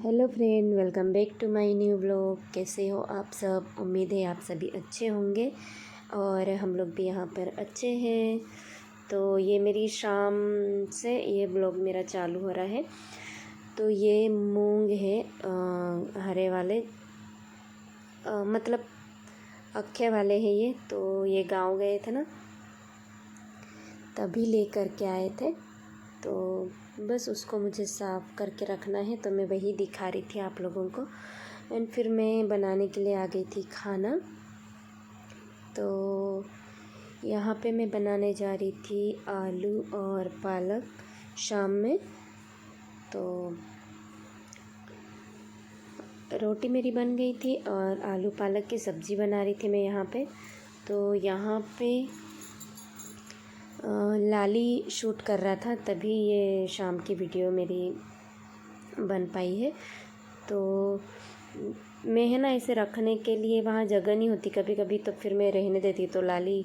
Hello friend, welcome back to my new blog. कैसे हो आप सब? उम्मीद है आप सभी अच्छे होंगे और हम लोग भी यहाँ पर अच्छे हैं। तो ये मेरी शाम से ये ब्लॉग मेरा चालू हो रहा है। तो ये मूंग है हरे वाले, मतलब अक्खे वाले हैं ये। तो ये गांव गए थे ना, तभी लेकर के आए थे। तो बस उसको मुझे साफ़ करके रखना है, तो मैं वही दिखा रही थी आप लोगों को। एंड फिर मैं बनाने के लिए आ गई थी खाना। तो यहाँ पे मैं बनाने जा रही थी आलू और पालक शाम में। तो रोटी मेरी बन गई थी और आलू पालक की सब्ज़ी बना रही थी मैं यहाँ पे। तो यहाँ पे लाली शूट कर रहा था, तभी ये शाम की वीडियो मेरी बन पाई है। तो मैं है ना, इसे रखने के लिए वहाँ जगह नहीं होती कभी कभी, तो फिर मैं रहने देती। तो लाली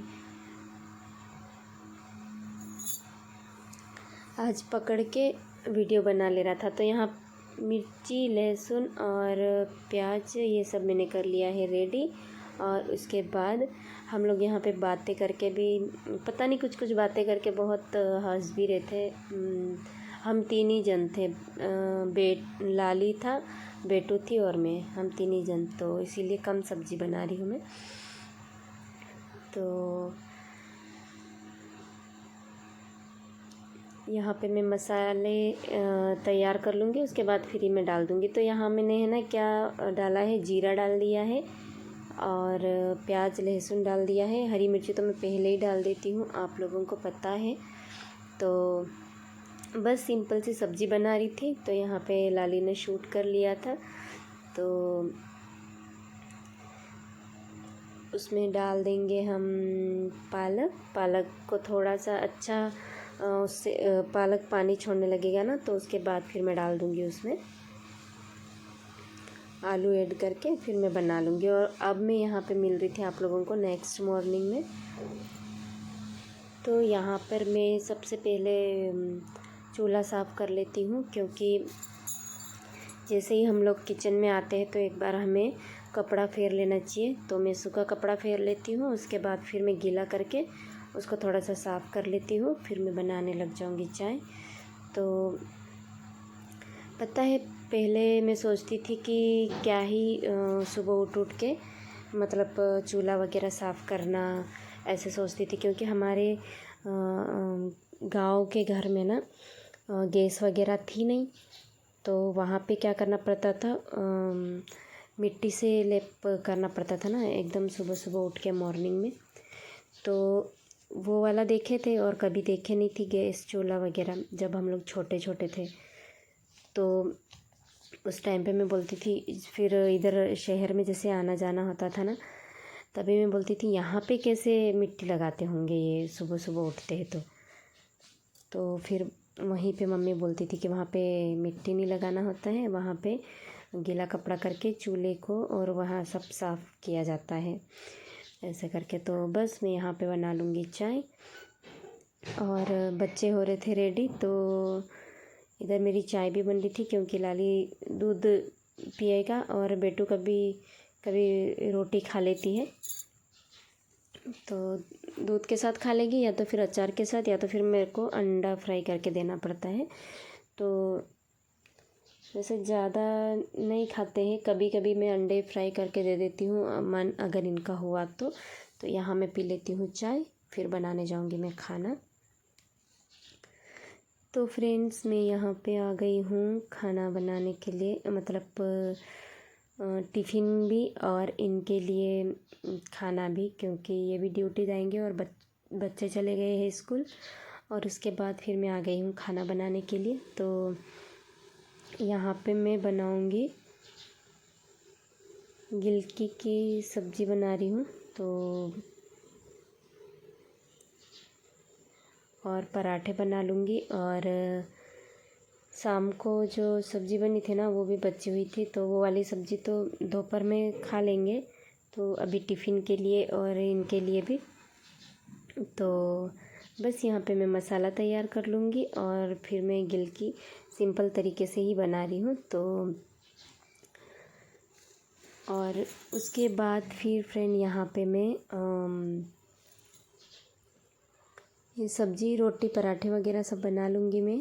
आज पकड़ के वीडियो बना ले रहा था। तो यहाँ मिर्ची, लहसुन और प्याज ये सब मैंने कर लिया है रेडी। और उसके बाद हम लोग यहाँ पे बातें करके भी, पता नहीं कुछ कुछ बातें करके बहुत हंस भी रहे थे। हम तीन ही जन थे, लाली था, बेटू थी और मैं, हम तीन ही जन। तो इसीलिए कम सब्ज़ी बना रही हूँ मैं। तो यहाँ पे मैं मसाले तैयार कर लूँगी, उसके बाद फ्री में डाल दूँगी। तो यहाँ मैंने है ना क्या डाला है, जीरा डाल दिया है और प्याज लहसुन डाल दिया है। हरी मिर्ची तो मैं पहले ही डाल देती हूँ, आप लोगों को पता है। तो बस सिंपल सी सब्ज़ी बना रही थी। तो यहाँ पे लाली ने शूट कर लिया था, तो उसमें डाल देंगे हम पालक को थोड़ा सा अच्छा उससे पालक पानी छोड़ने लगेगा ना, तो उसके बाद फिर मैं डाल दूँगी उसमें आलू ऐड करके, फिर मैं बना लूँगी। और अब मैं यहाँ पे मिल रही थी आप लोगों को नेक्स्ट मॉर्निंग में। तो यहाँ पर मैं सबसे पहले चूल्हा साफ़ कर लेती हूँ, क्योंकि जैसे ही हम लोग किचन में आते हैं तो एक बार हमें कपड़ा फेर लेना चाहिए। तो मैं सूखा कपड़ा फेर लेती हूँ, उसके बाद फिर मैं गीला करके उसको थोड़ा सा साफ़ कर लेती हूँ, फिर मैं बनाने लग जाऊँगी चाय। तो पता है, पहले मैं सोचती थी कि क्या ही सुबह उठ के मतलब चूल्हा वगैरह साफ़ करना, ऐसे सोचती थी। क्योंकि हमारे गांव के घर में ना गैस वगैरह थी नहीं, तो वहाँ पे क्या करना पड़ता था, मिट्टी से लेप करना पड़ता था ना एकदम सुबह सुबह उठ के मॉर्निंग में। तो वो वाला देखे थे और कभी देखे नहीं थी गैस चूल्हा वगैरह, जब हम लोग छोटे छोटे थे। तो उस टाइम पे मैं बोलती थी, फिर इधर शहर में जैसे आना जाना होता था ना, तभी मैं बोलती थी यहाँ पे कैसे मिट्टी लगाते होंगे ये सुबह सुबह उठते हैं। तो फिर वहीं पे मम्मी बोलती थी कि वहाँ पे मिट्टी नहीं लगाना होता है, वहाँ पे गीला कपड़ा करके चूल्हे को और वहाँ सब साफ़ किया जाता है, ऐसे करके। तो बस मैं यहाँ पे बना लूँगी चाय। और बच्चे हो रहे थे रेडी, तो इधर मेरी चाय भी बन रही थी, क्योंकि लाली दूध पिएगा और बेटू कभी कभी रोटी खा लेती है। तो दूध के साथ खा लेगी, या तो फिर अचार के साथ, या तो फिर मेरे को अंडा फ्राई करके देना पड़ता है। तो वैसे ज़्यादा नहीं खाते हैं, कभी कभी मैं अंडे फ्राई करके दे देती हूँ, मन अगर इनका हुआ तो यहाँ मैं पी लेती हूँ चाय, फिर बनाने जाऊँगी मैं खाना। तो फ्रेंड्स, मैं यहाँ पे आ गई हूँ खाना बनाने के लिए, मतलब टिफ़िन भी और इनके लिए खाना भी, क्योंकि ये भी ड्यूटी जाएंगे और बच्चे चले गए हैं स्कूल। और उसके बाद फिर मैं आ गई हूँ खाना बनाने के लिए। तो यहाँ पे मैं बनाऊँगी गिलकी की सब्ज़ी बना रही हूँ, तो और पराठे बना लूँगी। और शाम को जो सब्ज़ी बनी थी ना, वो भी बची हुई थी, तो वो वाली सब्ज़ी तो दोपहर में खा लेंगे। तो अभी टिफ़िन के लिए और इनके लिए भी, तो बस यहाँ पे मैं मसाला तैयार कर लूँगी और फिर मैं गिलकी सिंपल तरीके से ही बना रही हूँ। तो और उसके बाद फिर फ्रेंड यहाँ पे मैं ये सब्ज़ी रोटी पराठे वगैरह सब बना लूँगी मैं।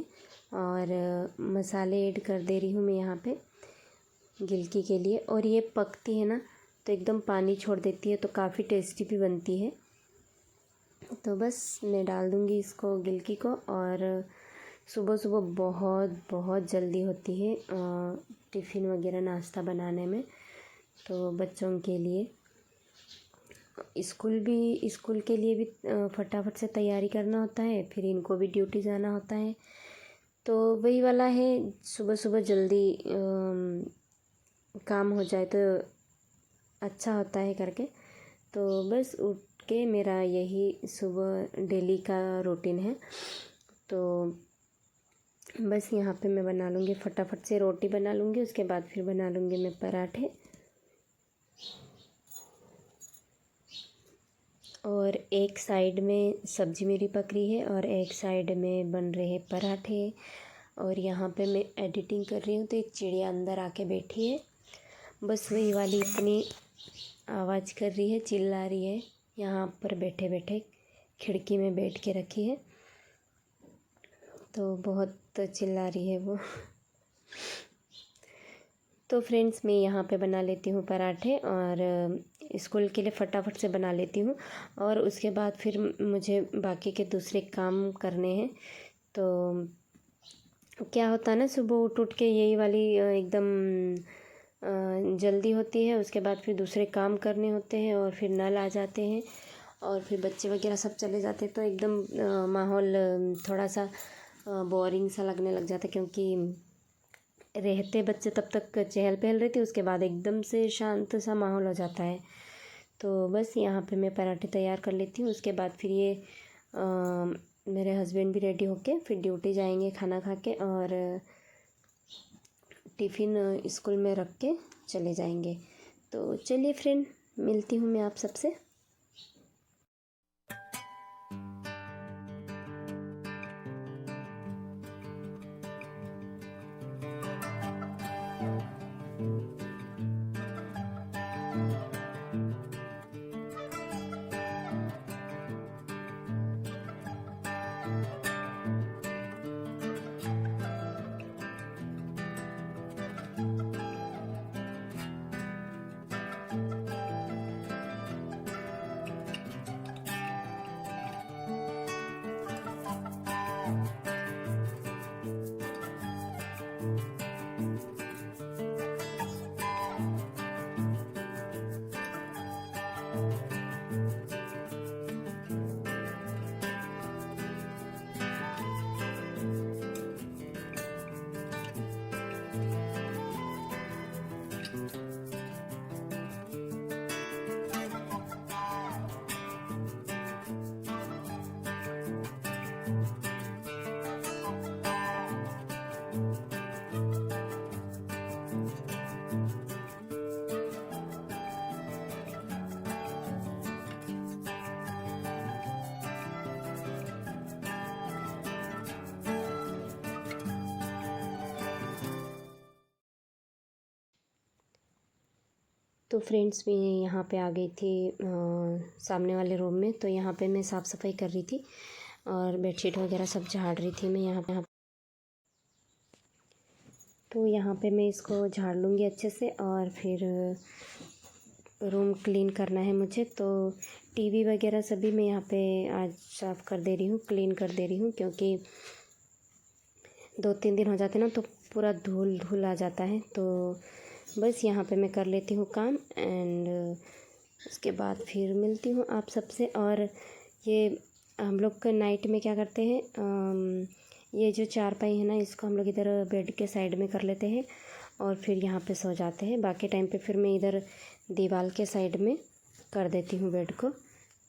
और मसाले ऐड कर दे रही हूँ मैं यहाँ पे गिलकी के लिए। और ये पकती है ना तो एकदम पानी छोड़ देती है, तो काफ़ी टेस्टी भी बनती है। तो बस मैं डाल दूँगी इसको गिलकी को। और सुबह सुबह बहुत बहुत जल्दी होती है टिफ़िन वगैरह नाश्ता बनाने में। तो बच्चों के लिए स्कूल के लिए भी फटाफट से तैयारी करना होता है, फिर इनको भी ड्यूटी जाना होता है। तो वही वाला है, सुबह सुबह जल्दी काम हो जाए तो अच्छा होता है करके। तो बस उठ के मेरा यही सुबह डेली का रूटीन है। तो बस यहाँ पे मैं बना लूँगी फटाफट से रोटी बना लूँगी, उसके बाद फिर बना लूँगी मैं पराठे। और एक साइड में सब्ज़ी मेरी पक रही है और एक साइड में बन रहे हैं पराठे। और यहाँ पे मैं एडिटिंग कर रही हूँ तो एक चिड़िया अंदर आके बैठी है, बस वही वाली इतनी आवाज़ कर रही है, चिल्ला रही है। यहाँ पर बैठे बैठे खिड़की में बैठ के रखी है, तो बहुत चिल्ला रही है वो। तो फ्रेंड्स मैं यहाँ पे बना लेती हूँ पराठे और स्कूल के लिए फटाफट से बना लेती हूँ। और उसके बाद फिर मुझे बाकी के दूसरे काम करने हैं। तो क्या होता है ना, सुबह उठ के यही वाली एकदम जल्दी होती है। उसके बाद फिर दूसरे काम करने होते हैं और फिर नल आ जाते हैं और फिर बच्चे वगैरह सब चले जाते हैं, तो एकदम माहौल थोड़ा सा बोरिंग सा लगने लग जाता है। क्योंकि रहते बच्चे तब तक चहल पहल रहती है, उसके बाद एकदम से शांत सा माहौल हो जाता है। तो बस यहाँ पे मैं पराठे तैयार कर लेती हूँ। उसके बाद फिर ये मेरे हस्बैंड भी रेडी होके फिर ड्यूटी जाएंगे खाना खा के, और टिफ़िन स्कूल में रख के चले जाएंगे। तो चलिए फ्रेंड, मिलती हूँ मैं आप सबसे। तो फ्रेंड्स मैं यहाँ पे आ गई थी सामने वाले रूम में। तो यहाँ पे मैं साफ़ सफाई कर रही थी और बेडशीट वगैरह सब झाड़ रही थी मैं यहाँ पे। तो यहाँ पे मैं इसको झाड़ लूँगी अच्छे से और फिर रूम क्लीन करना है मुझे। तो टीवी वगैरह सभी मैं यहाँ पे आज साफ़ कर दे रही हूँ, क्लीन कर दे रही हूँ। क्योंकि 2-3 दिन हो जाते ना तो पूरा धूल धूल आ जाता है। तो बस यहाँ पे मैं कर लेती हूँ काम एंड उसके बाद फिर मिलती हूँ आप सबसे। और ये हम लोग नाइट में क्या करते हैं, ये जो चारपाई है ना, इसको हम लोग इधर बेड के साइड में कर लेते हैं और फिर यहाँ पे सो जाते हैं। बाकी टाइम पे फिर मैं इधर दीवार के साइड में कर देती हूँ बेड को।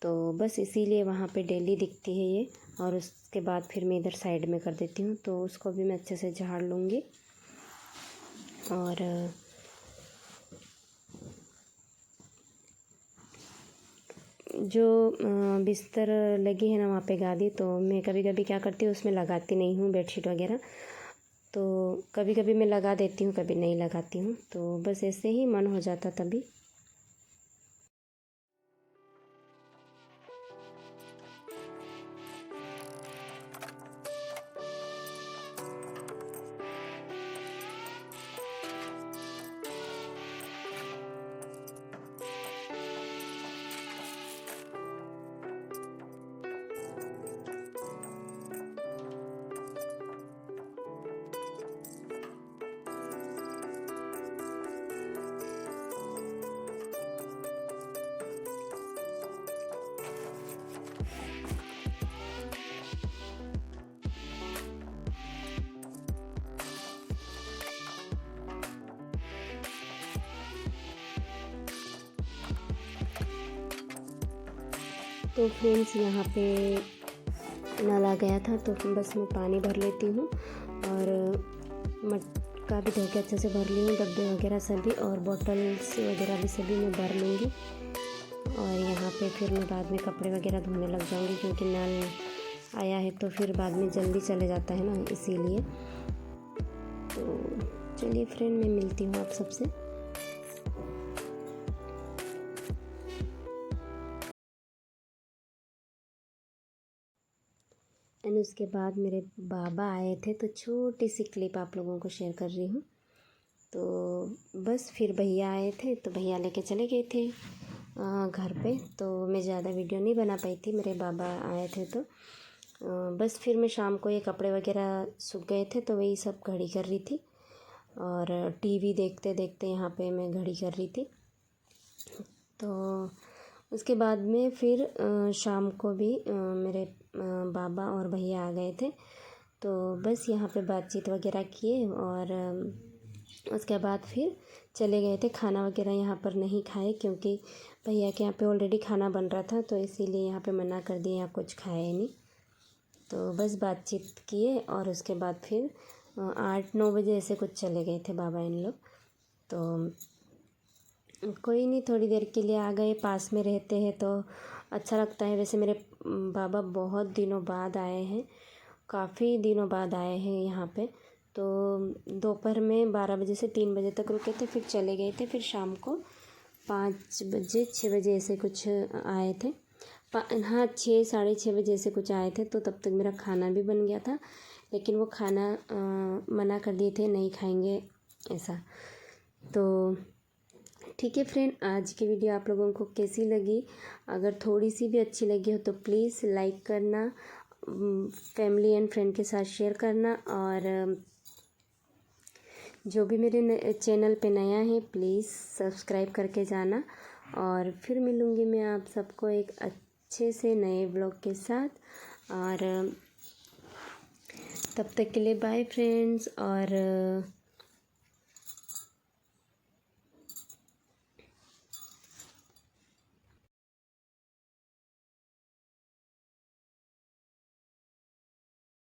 तो बस इसीलिए वहाँ पे डेली दिखती है ये। और उसके बाद फिर मैं इधर साइड में कर देती हूँ, तो उसको भी मैं अच्छे से झाड़ लूँगी। और जो बिस्तर लगी है ना वहाँ पे गादी, तो मैं कभी कभी क्या करती हूँ उसमें लगाती नहीं हूँ बेडशीट वगैरह। तो कभी कभी मैं लगा देती हूँ, कभी नहीं लगाती हूँ, तो बस ऐसे ही मन हो जाता तभी। तो फ्रेंड्स यहाँ पे नल आ गया था, तो बस मैं पानी भर लेती हूँ और मटका भी धो के अच्छे से भर ली हूँ, डब्बे वगैरह सभी, और बॉटल्स वगैरह भी सभी मैं भर लूँगी। और यहाँ पे फिर मैं बाद में कपड़े वगैरह धोने लग जाऊँगी, क्योंकि नल आया है तो फिर बाद में जल्दी चले जाता है ना, इसीलिए। तो चलिए फ्रेंड, मैं मिलती हूँ आप सबसे। एंड उसके बाद मेरे बाबा आए थे, तो छोटी सी क्लिप आप लोगों को शेयर कर रही हूँ। तो बस फिर भैया आए थे, तो भैया लेके चले गए थे घर पे, तो मैं ज़्यादा वीडियो नहीं बना पाई थी, मेरे बाबा आए थे तो बस फिर मैं शाम को ये कपड़े वगैरह सूख गए थे, तो वही सब घड़ी कर रही थी, और टीवी देखते देखते यहाँ पे मैं घड़ी कर रही थी। तो उसके बाद में फिर शाम को भी मेरे बाबा और भैया आ गए थे, तो बस यहाँ पे बातचीत वगैरह किए, और उसके बाद फिर चले गए थे। खाना वगैरह यहाँ पर नहीं खाए, क्योंकि भैया के यहाँ पे ऑलरेडी खाना बन रहा था, तो इसीलिए यहाँ पे मना कर दिए, यहाँ कुछ खाए नहीं। तो बस बातचीत किए, और उसके बाद फिर 8-9 बजे ऐसे कुछ चले गए थे बाबा इन लोग। तो कोई नहीं, थोड़ी देर के लिए आ गए, पास में रहते हैं तो अच्छा लगता है। वैसे मेरे बाबा बहुत दिनों बाद आए हैं, काफ़ी दिनों बाद आए हैं यहाँ पे। तो दोपहर में 12 बजे से 3 बजे तक रुके थे, फिर चले गए थे, फिर शाम को 5 बजे 6 बजे ऐसे कुछ आए थे। हाँ, 6 साढ़े 6 बजे ऐसे कुछ आए थे, तो तब तक मेरा खाना भी बन गया था, लेकिन वो खाना मना कर दिए थे, नहीं खाएंगे ऐसा। तो ठीक है फ्रेंड, आज की वीडियो आप लोगों को कैसी लगी? अगर थोड़ी सी भी अच्छी लगी हो तो प्लीज़ लाइक करना, फैमिली एंड फ्रेंड के साथ शेयर करना, और जो भी मेरे चैनल पे नया है प्लीज़ सब्सक्राइब करके जाना। और फिर मिलूँगी मैं आप सबको एक अच्छे से नए ब्लॉग के साथ, और तब तक के लिए बाय फ्रेंड्स। और